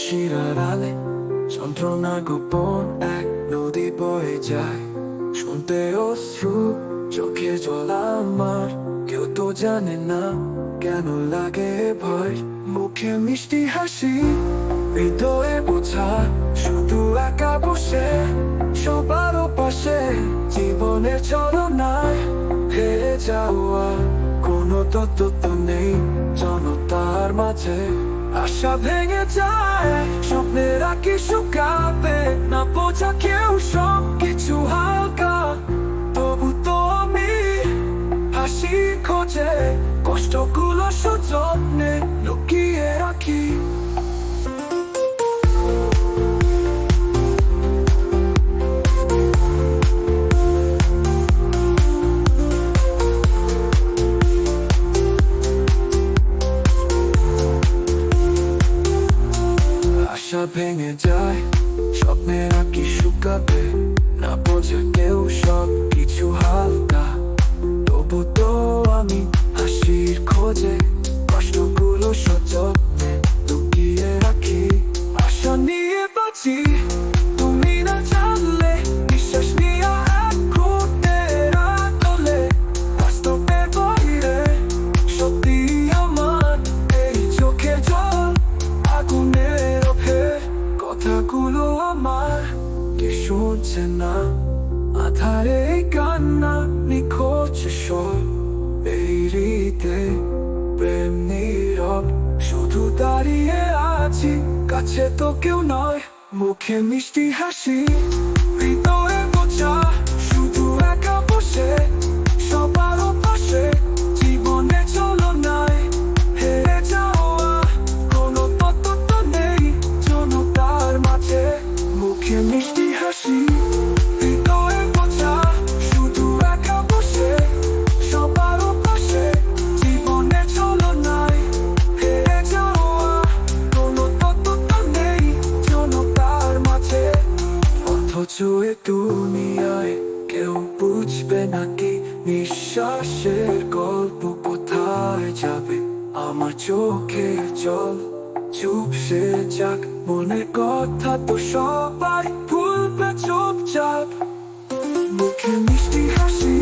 হাসির আড়ালে যন্ত্রণা গোপন এক নদী বয়ে যায়। শুনতে অশ্রু চোখে জল আমার, কেউ তো জানে না কেন লাগে ভয়। মুখে মিষ্টি হাসি, হৃদয়ে বোঝা, শুধু একা বসে সবার পাশে। জীবনের চলনায় হেরে যাওয়া কোনো তত্ত্ব নেই জনতার মাঝে। আশা ভেঙে যায়, স্বপ্নের আঁকি শুকাবে না বোঝা কেউ, সব কিছু হালকা। তবু তো আমি হাসি খোঁজে, কষ্টগুলো সযত্নে লুকিয়ে রাখি। আশা ভেঙে যায়, স্বপ্নের আঁকি শুকাবে না বোঝে কেউ, সব কিছু হালকা। তবু তো আমি হাসির খোঁজে, কষ্টগুলো সযত্নে লুকিয়ে রাখি। আশা নিয়ে বাঁচি, তুমি না জানলে, বিশ্বাস নিয়ে এক ঘুরতের আদলে। বাস্তবের বাইরে সত্যি আমার, এই চোখে জল আগুনের ওঠে। কথাগুলো আমার কে শুনছে না, আধারে কান্না নিখোঁজ স্বর। এই রীতে প্রেম নীরব, শুধু দাঁড়িয়ে আছি, কাছে তো কেউ নয়। মুখে মিষ্টি হাসি, হৃদয়ে বোঝা, শুধু একা বসে সবার পাশে। জীবনে চলনায় হেরে যাওয়া কোনো তত্ত্ব নেই জনতার মাঝে। মুখে মিষ্টি হাসি, হৃদয়ে বোঝা, শুধু একা বসে সবার পাশে। জীবনে চলনায় হেরে যাওয়া কোনো তত্ত্ব নেই জনতার মাঝে। অথচ এ দুনিয়ায় কেউ বুঝবে নাকি নিঃশ্বাসের গল্প কোথায় যাবে। আমার চোখে জল চুপসে যাক, মনের কথা তো সবাই ভুলবে চুপচাপ। মুখে মিষ্টি হাসি,